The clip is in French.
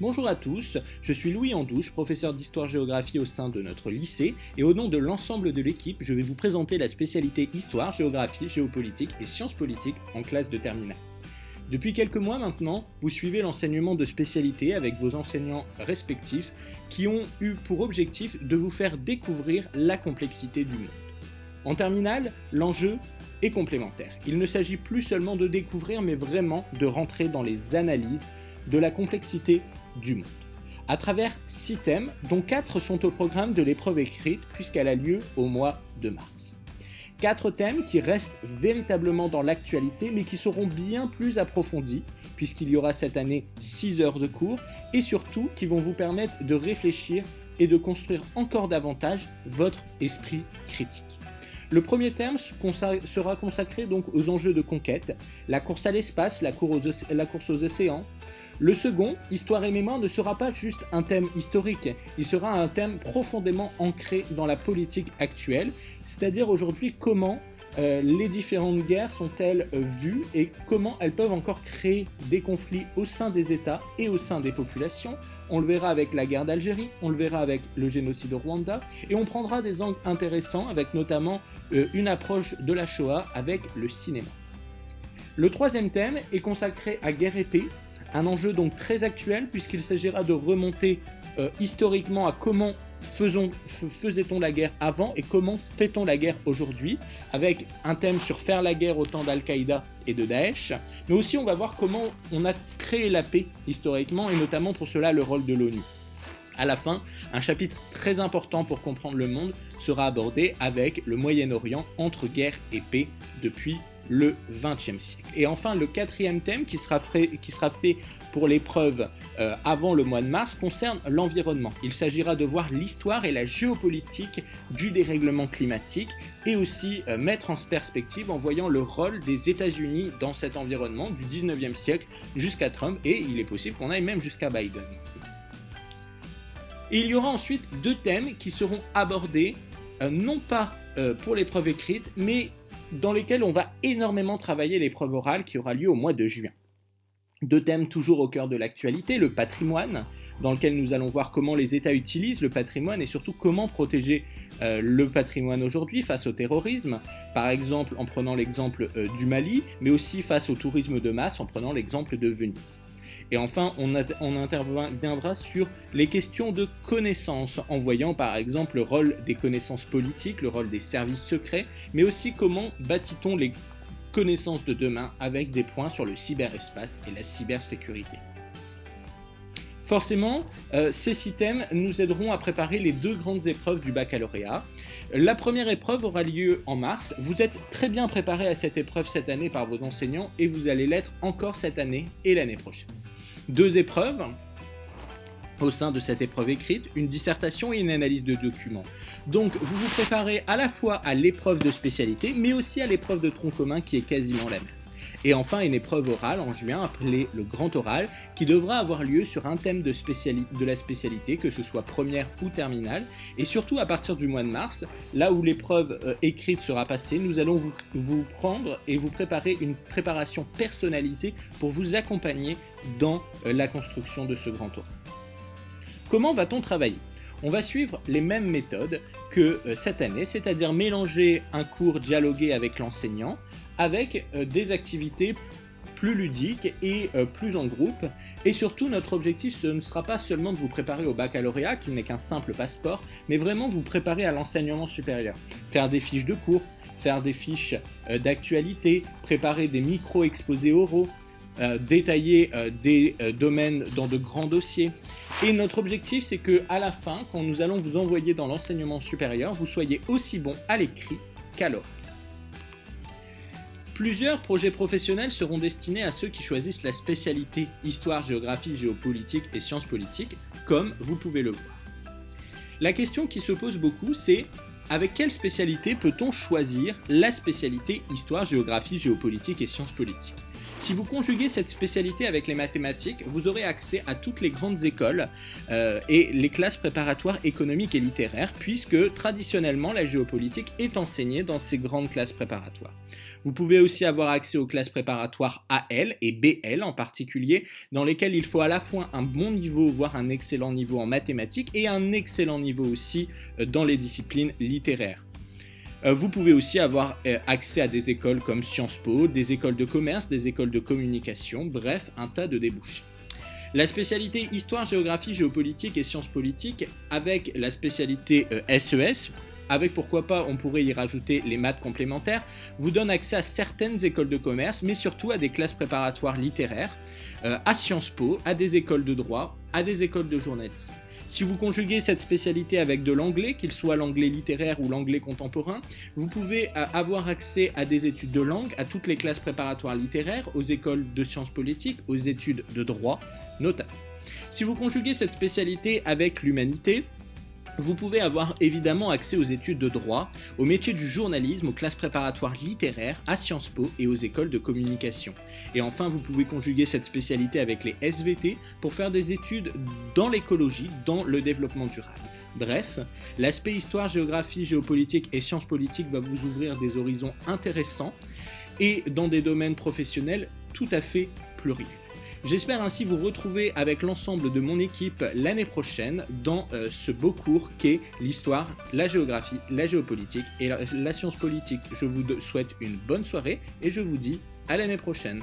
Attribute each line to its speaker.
Speaker 1: Bonjour à tous, je suis Louis Andouche, professeur d'histoire-géographie au sein de notre lycée, et au nom de l'ensemble de l'équipe, je vais vous présenter la spécialité histoire, géographie, géopolitique et sciences politiques en classe de terminale. Depuis quelques mois maintenant, vous suivez l'enseignement de spécialité avec vos enseignants respectifs qui ont eu pour objectif de vous faire découvrir la complexité du monde. En terminale, l'enjeu est complémentaire. Il ne s'agit plus seulement de découvrir, mais vraiment de rentrer dans les analyses de la complexité du monde. À travers 6 thèmes, dont 4 sont au programme de l'épreuve écrite puisqu'elle a lieu au mois de mars. 4 thèmes qui restent véritablement dans l'actualité mais qui seront bien plus approfondis puisqu'il y aura cette année 6 heures de cours et surtout qui vont vous permettre de réfléchir et de construire encore davantage votre esprit critique. Le premier thème sera consacré donc aux enjeux de conquête, la course à l'espace, la course aux océans. Le second, Histoire et mémoire, ne sera pas juste un thème historique, il sera un thème profondément ancré dans la politique actuelle, c'est-à-dire aujourd'hui comment les différentes guerres sont-elles vues et comment elles peuvent encore créer des conflits au sein des États et au sein des populations. On le verra avec la guerre d'Algérie, on le verra avec le génocide au Rwanda, et on prendra des angles intéressants avec notamment une approche de la Shoah avec le cinéma. Le troisième thème est consacré à guerre et paix, un enjeu donc très actuel puisqu'il s'agira de remonter historiquement à comment faisait-on la guerre avant et comment fait-on la guerre aujourd'hui, avec un thème sur faire la guerre au temps d'Al-Qaïda et de Daesh, mais aussi on va voir comment on a créé la paix historiquement et notamment pour cela le rôle de l'ONU. À la fin, un chapitre très important pour comprendre le monde sera abordé avec le Moyen-Orient entre guerre et paix depuis le XXe siècle. Et enfin, le quatrième thème qui sera fait pour l'épreuve avant le mois de mars concerne l'environnement. Il s'agira de voir l'histoire et la géopolitique du dérèglement climatique et aussi mettre en perspective en voyant le rôle des États-Unis dans cet environnement du XIXe siècle jusqu'à Trump et il est possible qu'on aille même jusqu'à Biden. Et il y aura ensuite 2 thèmes qui seront abordés, non pas pour l'épreuve écrite, mais dans lesquels on va énormément travailler l'épreuve orale qui aura lieu au mois de juin. 2 thèmes toujours au cœur de l'actualité, le patrimoine, dans lequel nous allons voir comment les États utilisent le patrimoine et surtout comment protéger le patrimoine aujourd'hui face au terrorisme, par exemple en prenant l'exemple du Mali, mais aussi face au tourisme de masse en prenant l'exemple de Venise. Et enfin, on interviendra sur les questions de connaissances, en voyant par exemple le rôle des connaissances politiques, le rôle des services secrets, mais aussi comment bâtit-on les connaissances de demain avec des points sur le cyberespace et la cybersécurité. Forcément, ces 6 thèmes nous aideront à préparer les 2 grandes épreuves du baccalauréat. La première épreuve aura lieu en mars. Vous êtes très bien préparés à cette épreuve cette année par vos enseignants et vous allez l'être encore cette année et l'année prochaine. 2 épreuves au sein de cette épreuve écrite, une dissertation et une analyse de documents. Donc vous vous préparez à la fois à l'épreuve de spécialité, mais aussi à l'épreuve de tronc commun qui est quasiment la même. Et enfin une épreuve orale en juin appelée le grand oral qui devra avoir lieu sur un thème de la spécialité, que ce soit première ou terminale, et surtout à partir du mois de mars, là où l'épreuve écrite sera passée, nous allons vous prendre et vous préparer une préparation personnalisée pour vous accompagner dans la construction de ce grand oral. Comment va-t-on travailler ? On va suivre les mêmes méthodes que cette année, c'est-à-dire mélanger un cours dialogué avec l'enseignant avec des activités plus ludiques et plus en groupe. Et surtout, notre objectif, ce ne sera pas seulement de vous préparer au baccalauréat, qui n'est qu'un simple passeport, mais vraiment vous préparer à l'enseignement supérieur. Faire des fiches de cours, faire des fiches d'actualité, préparer des micro-exposés oraux, détailler des domaines dans de grands dossiers. Et notre objectif, c'est qu'à la fin, quand nous allons vous envoyer dans l'enseignement supérieur, vous soyez aussi bon à l'écrit qu'à l'oral. Plusieurs projets professionnels seront destinés à ceux qui choisissent la spécialité histoire, géographie, géopolitique et sciences politiques, comme vous pouvez le voir. La question qui se pose beaucoup, c'est Avec quelle spécialité peut-on choisir la spécialité histoire, géographie, géopolitique et sciences politiques ? Si vous conjuguez cette spécialité avec les mathématiques, vous aurez accès à toutes les grandes écoles et les classes préparatoires économiques et littéraires, puisque traditionnellement la géopolitique est enseignée dans ces grandes classes préparatoires. Vous pouvez aussi avoir accès aux classes préparatoires AL et BL en particulier, dans lesquelles il faut à la fois un bon niveau, voire un excellent niveau en mathématiques, et un excellent niveau aussi dans les disciplines littéraires. Vous pouvez aussi avoir accès à des écoles comme Sciences Po, des écoles de commerce, des écoles de communication, bref, un tas de débouchés. La spécialité histoire, géographie, géopolitique et sciences politiques, avec la spécialité SES, avec pourquoi pas on pourrait y rajouter les maths complémentaires, vous donne accès à certaines écoles de commerce, mais surtout à des classes préparatoires littéraires, à Sciences Po, à des écoles de droit, à des écoles de journalisme. Si vous conjuguez cette spécialité avec de l'anglais, qu'il soit l'anglais littéraire ou l'anglais contemporain, vous pouvez avoir accès à des études de langue, à toutes les classes préparatoires littéraires, aux écoles de sciences politiques, aux études de droit, notamment. Si vous conjuguez cette spécialité avec l'humanité, vous pouvez avoir évidemment accès aux études de droit, au métier du journalisme, aux classes préparatoires littéraires, à Sciences Po et aux écoles de communication. Et enfin, vous pouvez conjuguer cette spécialité avec les SVT pour faire des études dans l'écologie, dans le développement durable. Bref, l'aspect histoire, géographie, géopolitique et sciences politiques va vous ouvrir des horizons intéressants et dans des domaines professionnels tout à fait pluriels. J'espère ainsi vous retrouver avec l'ensemble de mon équipe l'année prochaine dans ce beau cours qu'est l'histoire, la géographie, la géopolitique et la science politique. Je vous souhaite une bonne soirée et je vous dis à l'année prochaine.